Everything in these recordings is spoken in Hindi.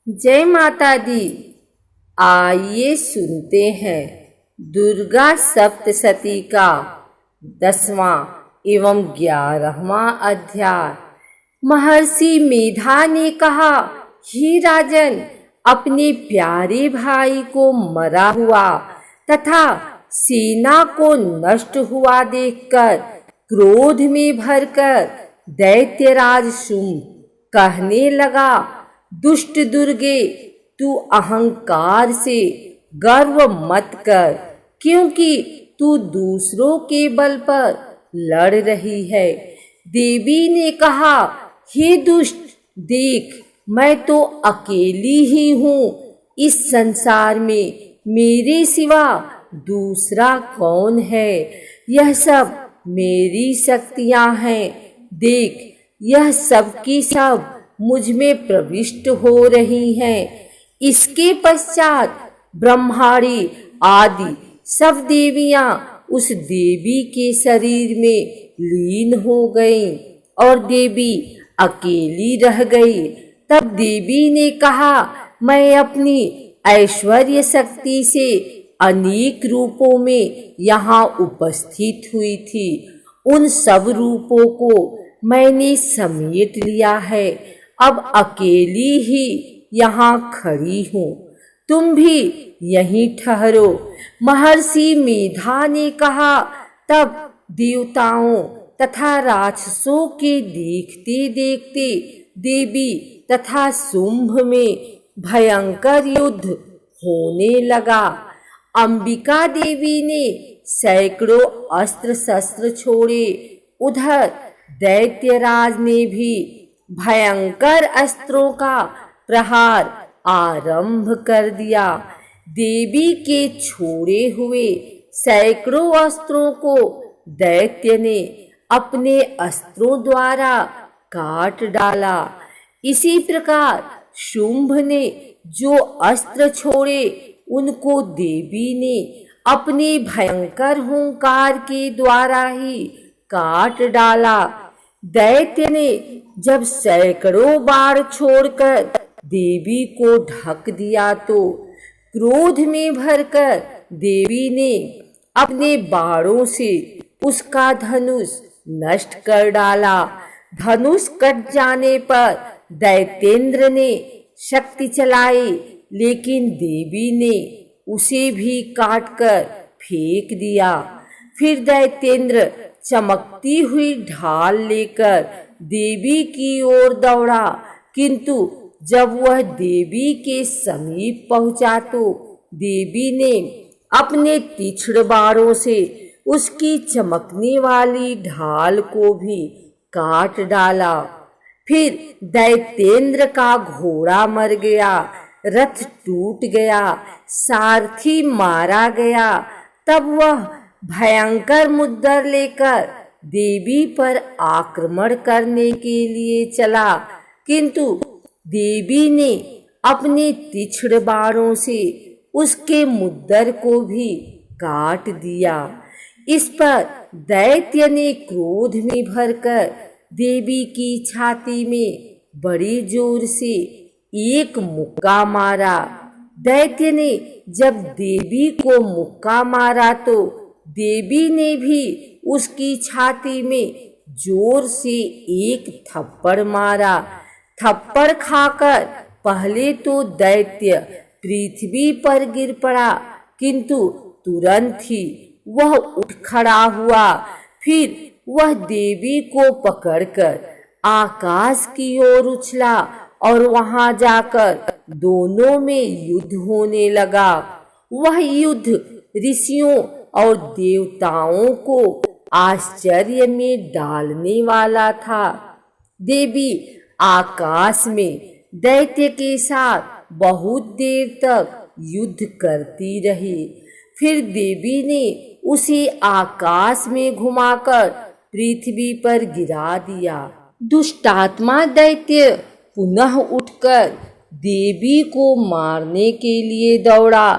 जय माता दी। आइए सुनते हैं दुर्गा सप्तशती का 10वां एवं 11वां अध्याय। महर्षि मेधा ने कहा, हे राजन, अपने प्यारे भाई को मरा हुआ तथा सेना को नष्ट हुआ देखकर क्रोध में भरकर दैत्यराज शुंभ कहने लगा, दुष्ट दुर्गे, तू अहंकार से गर्व मत कर, क्योंकि तू दूसरों के बल पर लड़ रही है। देवी ने कहा, हे दुष्ट, देख, मैं तो अकेली ही हूँ। इस संसार में मेरे सिवा दूसरा कौन है? यह सब मेरी शक्तियाँ हैं। देख, यह सब की सब मुझ में प्रविष्ट हो रही हैं। इसके पश्चात ब्रह्माणी आदि सब देवियां उस देवी के शरीर में लीन हो गईं और देवी अकेली रह गई। तब देवी ने कहा, मैं अपनी ऐश्वर्य शक्ति से अनेक रूपों में यहाँ उपस्थित हुई थी। उन सब रूपों को मैंने समेट लिया है। अब अकेली ही यहाँ खड़ी हूँ, तुम भी यहीं ठहरो। महर्षि मेधा ने कहा। तब देवताओं तथा राक्षसों के देखते देखते देवी तथा शुंभ में भयंकर युद्ध होने लगा। अंबिका देवी ने सैकड़ों अस्त्र शस्त्र छोड़े। उधर दैत्यराज ने भी भयंकर अस्त्रों का प्रहार आरंभ कर दिया। देवी के छोड़े हुए सैकड़ों अस्त्रों को दैत्य ने अपने अस्त्रों द्वारा काट डाला। इसी प्रकार शुंभ ने जो अस्त्र छोड़े, उनको देवी ने अपने भयंकर हुंकार के द्वारा ही काट डाला। दैत्य ने जब सैकड़ों बाण छोड़कर देवी को ढक दिया तो क्रोध में भरकर देवी ने अपने बाणों से उसका धनुष नष्ट कर डाला। धनुष कट जाने पर दैत्येंद्र ने शक्ति चलाई, लेकिन देवी ने उसे भी काटकर फेंक दिया। फिर दैत्येंद्र चमकती हुई ढाल लेकर देवी की ओर दौड़ा, किंतु जब वह देवी के समीप पहुंचा तो देवी ने अपने तीक्ष्ण बाणों से उसकी चमकने वाली ढाल को भी काट डाला। फिर दैत्येंद्र का घोड़ा मर गया, रथ टूट गया, सारथी मारा गया। तब वह भयंकर मुद्दर लेकर देवी पर आक्रमण करने के लिए चला, किंतु देवी ने अपने तीक्ष्ण बाणों से उसके मुद्दर को भी काट दिया। इस पर दैत्य ने क्रोध में भरकर देवी की छाती में बड़ी जोर से एक मुक्का मारा। दैत्य ने जब देवी को मुक्का मारा तो देवी ने भी उसकी छाती में जोर से एक थप्पड़ मारा। थप्पड़ खाकर पहले तो दैत्य पृथ्वी पर गिर पड़ा, किंतु तुरंत ही वह उठ खड़ा हुआ। फिर वह देवी को पकड़कर आकाश की ओर उछला और वहां जाकर दोनों में युद्ध होने लगा। वह युद्ध ऋषियों और देवताओं को आश्चर्य में डालने वाला था। देवी आकाश में दैत्य के साथ बहुत देर तक युद्ध करती रही। फिर देवी ने उसे आकाश में घुमाकर पृथ्वी पर गिरा दिया। दुष्टात्मा दैत्य पुनः उठकर देवी को मारने के लिए दौड़ा।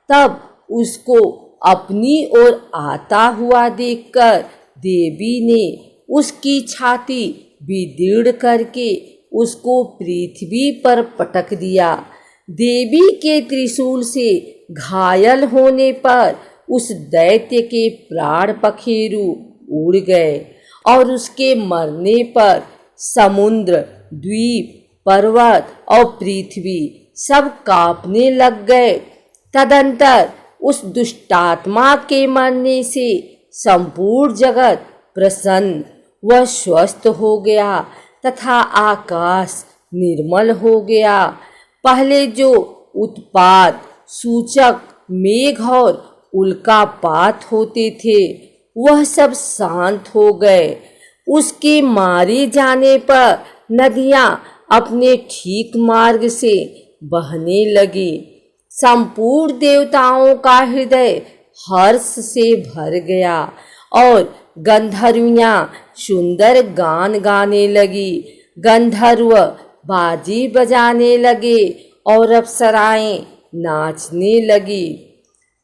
तब उसको अपनी ओर आता हुआ देखकर देवी ने उसकी छाती विदीर्ण करके उसको पृथ्वी पर पटक दिया। देवी के त्रिशूल से घायल होने पर उस दैत्य के प्राण पखेरु उड़ गए और उसके मरने पर समुद्र, द्वीप, पर्वत और पृथ्वी सब कांपने लग गए। तदंतर उस दुष्टात्मा के मरने से संपूर्ण जगत प्रसन्न व स्वस्थ हो गया तथा आकाश निर्मल हो गया। पहले जो उत्पात सूचक मेघ और उल्कापात होते थे वह सब शांत हो गए। उसके मारे जाने पर नदियां अपने ठीक मार्ग से बहने लगी। संपूर्ण देवताओं का हृदय हर्ष से भर गया और गंधर्वियां सुंदर गान गाने लगी। गंधर्व बाजी बजाने लगे और अप्सराएं नाचने लगी।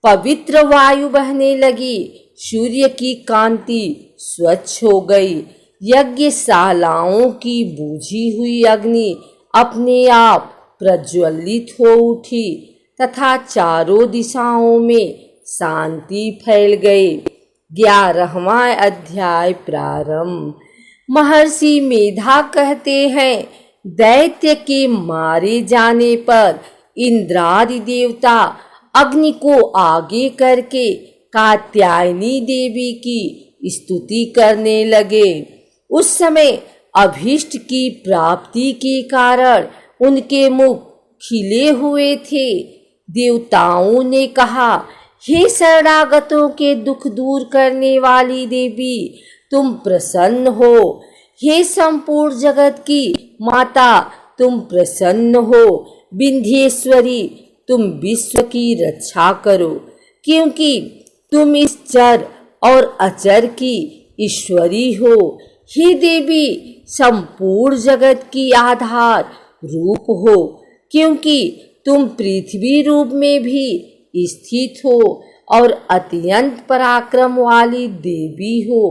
पवित्र वायु बहने लगी। सूर्य की कांति स्वच्छ हो गई। यज्ञशालाओं की बुझी हुई अग्नि अपने आप प्रज्वलित हो उठी तथा चारों दिशाओं में शांति फैल गई। 11वां अध्याय प्रारंभ। महर्षि मेधा कहते हैं, दैत्य के मारे जाने पर इंद्रादि देवता अग्नि को आगे करके कात्यायनी देवी की स्तुति करने लगे। उस समय अभीष्ट की प्राप्ति के कारण उनके मुख खिले हुए थे। देवताओं ने कहा, हे शरणागतों के दुख दूर करने वाली देवी, तुम प्रसन्न हो। हे संपूर्ण जगत की माता, तुम प्रसन्न हो। विंध्येश्वरी, तुम विश्व की रक्षा करो, क्योंकि तुम इस चर और अचर की ईश्वरी हो। हे देवी, संपूर्ण जगत की आधार रूप हो, क्योंकि तुम पृथ्वी रूप में भी स्थित हो और अत्यंत पराक्रम वाली देवी हो।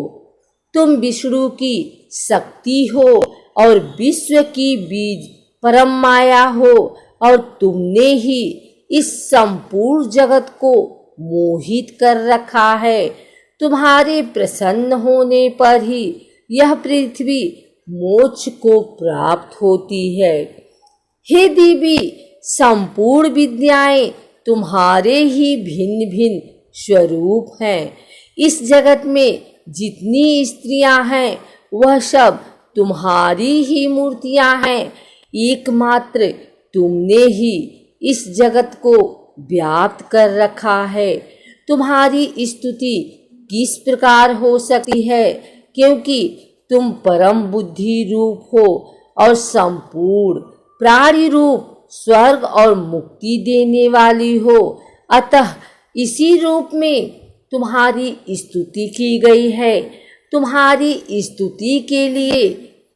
तुम विष्णु की शक्ति हो और विश्व की बीज परम माया हो और तुमने ही इस संपूर्ण जगत को मोहित कर रखा है। तुम्हारे प्रसन्न होने पर ही यह पृथ्वी मोक्ष को प्राप्त होती है। हे देवी, संपूर्ण विद्याएं तुम्हारे ही भिन्न भिन्न स्वरूप हैं। इस जगत में जितनी स्त्रियां हैं वह सब तुम्हारी ही मूर्तियां हैं। एकमात्र तुमने ही इस जगत को व्याप्त कर रखा है। तुम्हारी स्तुति किस प्रकार हो सकती है, क्योंकि तुम परम बुद्धि रूप हो और संपूर्ण प्राणी रूप स्वर्ग और मुक्ति देने वाली हो। अतः इसी रूप में तुम्हारी स्तुति की गई है। तुम्हारी स्तुति के लिए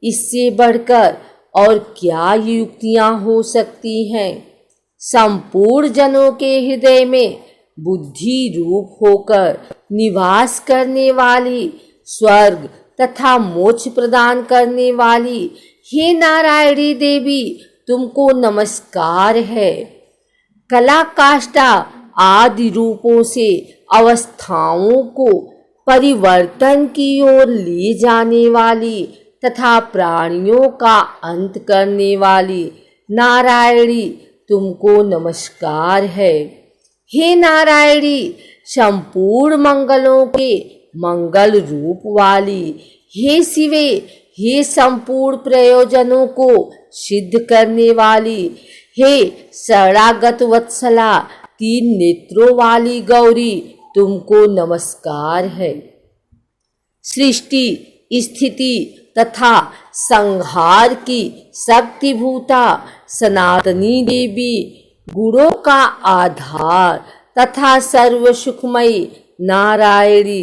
इससे बढ़कर और क्या युक्तियां हो सकती हैं। संपूर्ण जनों के हृदय में बुद्धि रूप होकर निवास करने वाली, स्वर्ग तथा मोक्ष प्रदान करने वाली हे नारायणी देवी, तुमको नमस्कार है। कला काष्ठा आदि रूपों से अवस्थाओं को परिवर्तन की ओर ले जाने वाली तथा प्राणियों का अंत करने वाली नारायणी, तुमको नमस्कार है। हे नारायणी, संपूर्ण मंगलों के मंगल रूप वाली, हे शिवे, हे संपूर्ण प्रयोजनों को सिद्ध करने वाली, हे शरणागत वत्सला, 3 नेत्रों वाली गौरी, तुमको नमस्कार है। सृष्टि, स्थिति तथा संहार की शक्तिभूता सनातनी देवी, गुणों का आधार तथा सर्व सुखमयी नारायणी,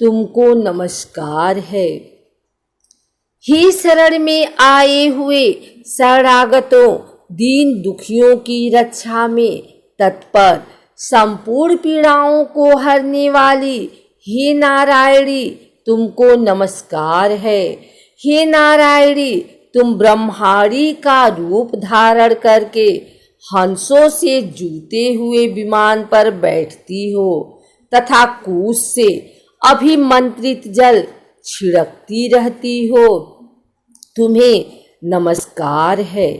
तुमको नमस्कार है। हे शरण में आए हुए शरणागतों, दीन दुखियों की रक्षा में तत्पर, संपूर्ण पीड़ाओं को हरने वाली हे नारायणी, तुमको नमस्कार है। हे नारायणी, तुम ब्रह्माणी का रूप धारण करके हंसों से जूते हुए विमान पर बैठती हो तथा कुश से अभिमंत्रित जल छिड़कती रहती हो। तुम्हें नमस्कार है।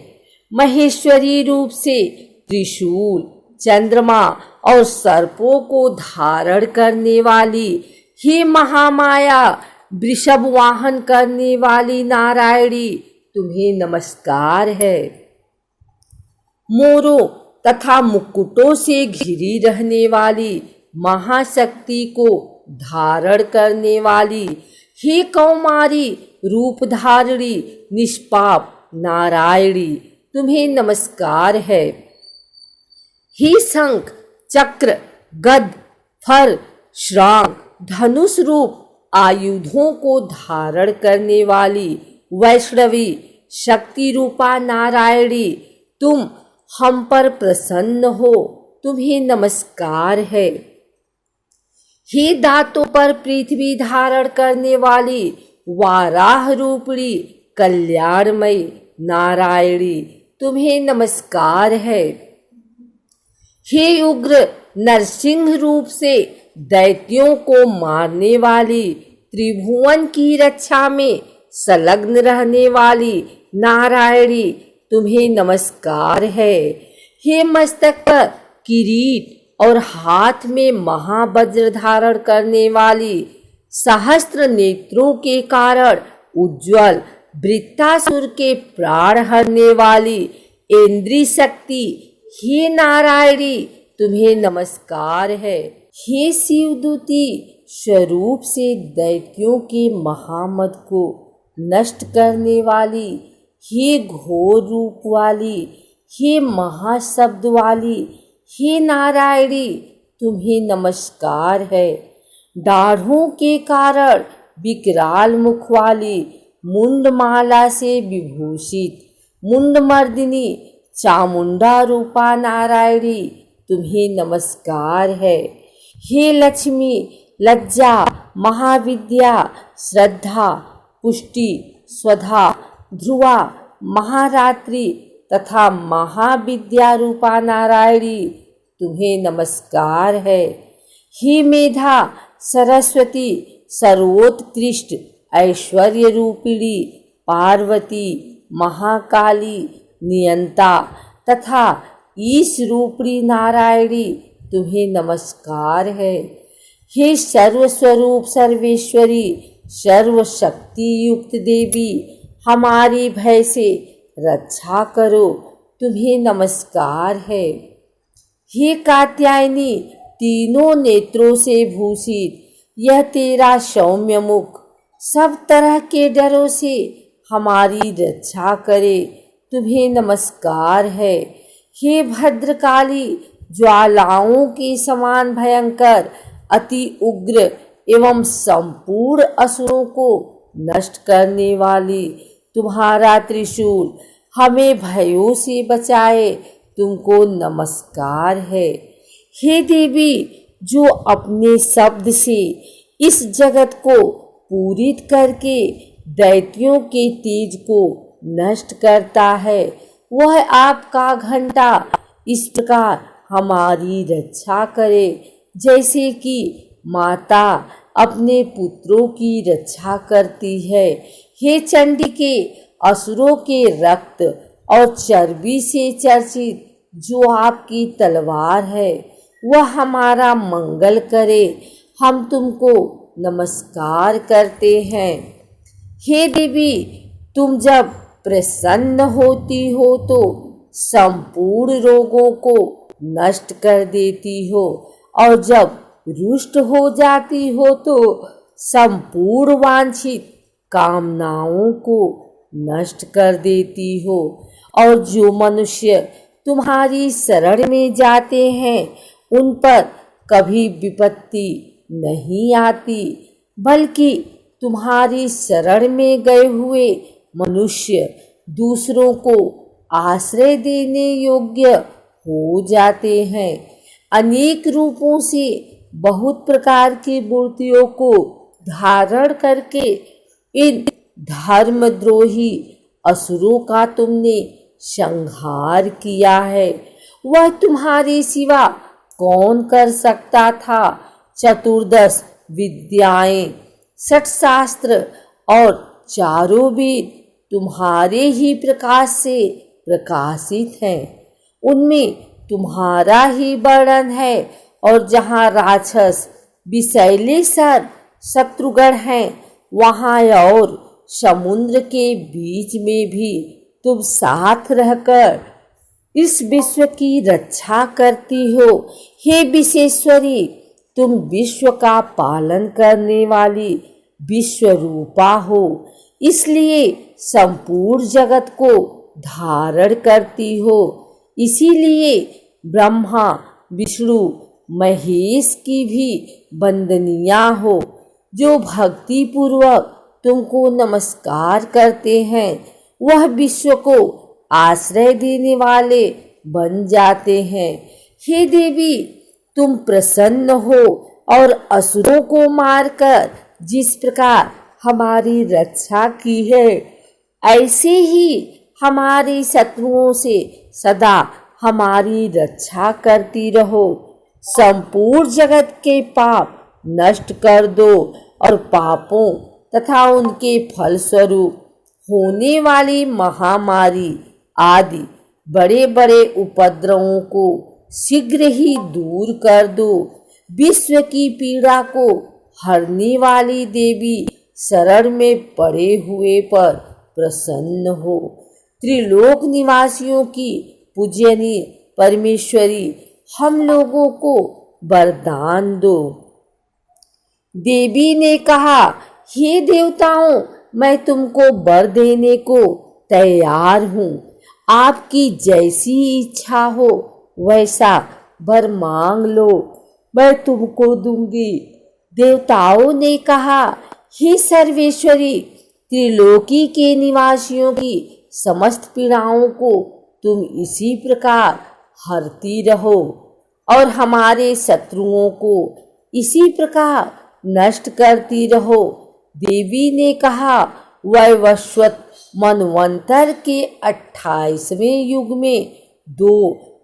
महेश्वरी रूप से त्रिशूल, चंद्रमा और सर्पों को धारण करने वाली हे महामाया, वृषभ वाहन करने वाली नारायणी, तुम्हें नमस्कार है। मोरों तथा मुकुटों से घिरी रहने वाली महाशक्ति को धारण करने वाली हे कौमारी रूपधारिणी निष्पाप नारायणी, तुम्हें नमस्कार है। हे शंख, चक्र, गद, फर, श्रांग, धनुष रूप आयुधों को धारण करने वाली वैष्णवी शक्ति रूपा नारायणी, तुम हम पर प्रसन्न हो, तुम्हें नमस्कार है। हे दांतों पर पृथ्वी धारण करने वाली वाराह रूपणी कल्याणमयी नारायणी, तुम्हें नमस्कार है। हे उग्र नरसिंह रूप से दैत्यों को मारने वाली, त्रिभुवन की रक्षा में संलग्न रहने वाली नारायणी, तुम्हें नमस्कार है। हे मस्तक पर किरीट और हाथ में महावज्र धारण करने वाली, सहस्त्र नेत्रों के कारण उज्ज्वल वृत्तासुर के प्राण हरने वाली इंद्री शक्ति, हे नारायणी, तुम्हें नमस्कार है। हे शिवदूती स्वरूप से दैत्यों के महामद को नष्ट करने वाली, हे घोर रूप वाली, हे महाशब्द वाली, हे नारायणी, तुम्हें नमस्कार है। दाढ़ों के कारण विकराल मुख वाली, मुंडमाला से विभूषित मुंडमर्दिनी चामुंडा रूपा नारायणी, तुम्हें नमस्कार है। हे लक्ष्मी, लज्जा, महाविद्या, श्रद्धा, पुष्टि, स्वधा, ध्रुवा, महारात्रि तथा महाविद्या रूपा नारायणी, तुम्हें नमस्कार है। हे मेधा, सरस्वती, सर्वोत्कृष्ट ऐश्वर्य रूपिणी पार्वती, महाकाली, नियंता तथा ईश रूपिणी नारायणी, तुम्हें नमस्कार है। हे सर्वस्वरूप सर्वेश्वरी, सर्वशक्ति युक्त देवी, हमारी भय से रक्षा करो, तुम्हें नमस्कार है। हे कात्यायनी, तीनों नेत्रों से भूषित यह तेरा सौम्य मुख सब तरह के डरों से हमारी रक्षा करे, तुम्हें नमस्कार है। हे भद्रकाली, ज्वालाओं के समान भयंकर, अति उग्र एवं संपूर्ण असुरों को नष्ट करने वाली, तुम्हारा त्रिशूल हमें भयों से बचाए, तुमको नमस्कार है। हे देवी, जो अपने शब्द से इस जगत को पूरित करके दैत्यों के तेज को नष्ट करता है, वह आपका घंटा इस प्रकार हमारी रक्षा करे, जैसे कि माता अपने पुत्रों की रक्षा करती है। हे चंडिके, असुरों के रक्त और चर्बी से चर्चित जो आपकी तलवार है, वह हमारा मंगल करे, हम तुमको नमस्कार करते हैं। हे देवी, तुम जब प्रसन्न होती हो तो संपूर्ण रोगों को नष्ट कर देती हो, और जब रुष्ट हो जाती हो तो संपूर्ण वांछित कामनाओं को नष्ट कर देती हो। और जो मनुष्य तुम्हारी शरण में जाते हैं, उन पर कभी विपत्ति नहीं आती, बल्कि तुम्हारी शरण में गए हुए मनुष्य दूसरों को आश्रय देने योग्य हो जाते हैं। अनेक रूपों से बहुत प्रकार की मूर्तियों को धारण करके इन धर्मद्रोही असुरों का तुमने संहार किया है। वह तुम्हारे सिवा कौन कर सकता था। चतुर्दश विद्याएं, 6 शास्त्र और चारों वेद तुम्हारे ही प्रकाश से प्रकाशित हैं। उनमें तुम्हारा ही वर्णन है। और जहाँ राक्षस विषैले शत्रुगण हैं, वहाँ और समुद्र के बीच में भी तुम साथ रहकर इस विश्व की रक्षा करती हो। हे विश्वेश्वरी, तुम विश्व का पालन करने वाली विश्व रूपा हो, इसलिए संपूर्ण जगत को धारण करती हो। इसीलिए ब्रह्मा विष्णु महेश की भी वंदनीया हो, जो भक्ति पूर्वक तुमको नमस्कार करते हैं। वह विश्व को आश्रय देने वाले बन जाते हैं। हे देवी, तुम प्रसन्न हो और असुरों को मारकर जिस प्रकार हमारी रक्षा की है, ऐसे ही हमारे शत्रुओं से सदा हमारी रक्षा करती रहो। संपूर्ण जगत के पाप नष्ट कर दो और पापों तथा उनके फलस्वरूप होने वाली महामारी आदि बड़े बड़े उपद्रवों को शीघ्र ही दूर कर दो। विश्व की पीड़ा को हरने वाली देवी, शरण में पड़े हुए पर प्रसन्न हो। त्रिलोक निवासियों की पूजनीय परमेश्वरी, हम लोगों को वरदान दो। देवी ने कहा, हे देवताओं, मैं तुमको वर देने को तैयार हूँ। आपकी जैसी इच्छा हो वैसा वर मांग लो, मैं तुमको दूंगी। देवताओं ने कहा, हे सर्वेश्वरी, त्रिलोकी के निवासियों की समस्त पीड़ाओं को तुम इसी प्रकार हरती रहो और हमारे शत्रुओं को इसी प्रकार नष्ट करती रहो। देवी ने कहा, वैवस्वत मनवंतर के 28वें युग में 2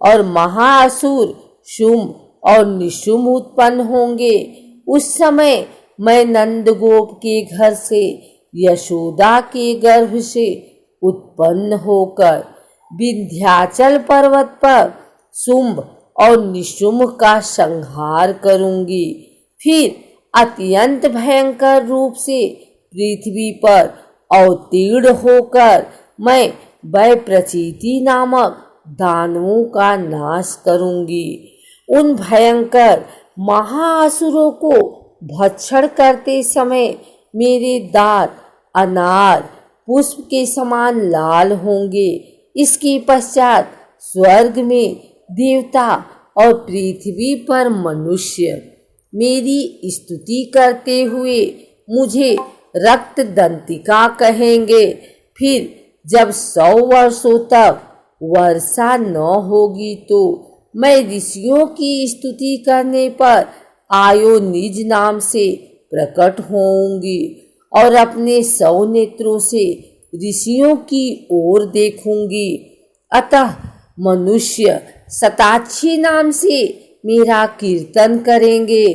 और महाअसुर शुंभ और निशुंभ उत्पन्न होंगे। उस समय मैं नंदगोप के घर से, यशोदा के गर्भ से उत्पन्न होकर विंध्याचल पर्वत पर शुंभ और निशुंभ का संहार करूंगी। फिर अत्यंत भयंकर रूप से पृथ्वी पर अवतीर्ण होकर मैं वैप्रचिति नामक दानवों का नाश करूंगी। उन भयंकर महाअसुरों को भक्षण करते समय मेरे दांत अनार पुष्प के समान लाल होंगे। इसके पश्चात स्वर्ग में देवता और पृथ्वी पर मनुष्य मेरी स्तुति करते हुए मुझे रक्त दंतिका कहेंगे। फिर जब 100 वर्षों तक वर्षा न होगी तो मैं ऋषियों की स्तुति करने पर आयो निज नाम से प्रकट होंगी और अपने 100 नेत्रों से ऋषियों की ओर देखूंगी। अतः मनुष्य शताक्षी नाम से मेरा कीर्तन करेंगे।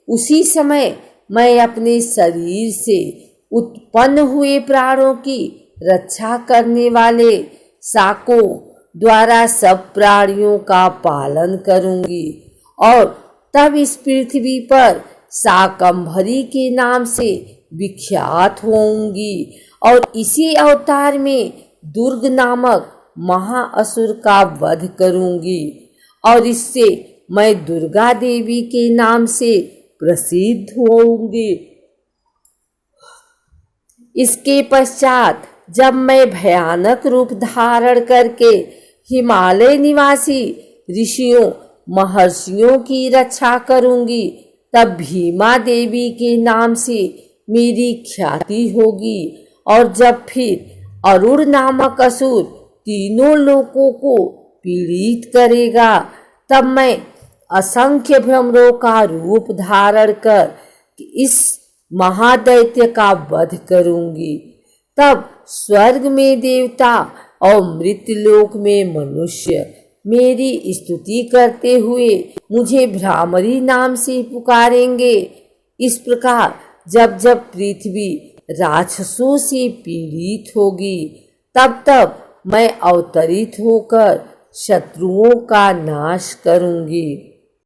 उसी समय मैं अपने शरीर से उत्पन्न हुए प्राणों की रक्षा करने वाले शाकों द्वारा सब प्राणियों का पालन करूंगी और तब इस पृथ्वी पर शाकंभरी के नाम से विख्यात होंगी और इसी अवतार में दुर्ग नामक महाअसुर का वध करूंगी और इससे मैं दुर्गा देवी के नाम से प्रसिद्ध होंगी। इसके पश्चात जब मैं भयानक रूप धारण करके हिमालय निवासी ऋषियों महर्षियों की रक्षा करूंगी, तब भीमा देवी के नाम से मेरी ख्याति होगी। और जब फिर अरुण नामक असुर तीनों लोकों को पीड़ित करेगा, तब मैं असंख्य भ्रमरों का रूप धारण कर इस महादैत्य का वध करूंगी। तब स्वर्ग में देवता और मृत्युलोक में मनुष्य मेरी स्तुति करते हुए मुझे भ्रामरी नाम से पुकारेंगे। इस प्रकार जब जब पृथ्वी राक्षसों से पीड़ित होगी, तब तब मैं अवतरित होकर शत्रुओं का नाश करूंगी।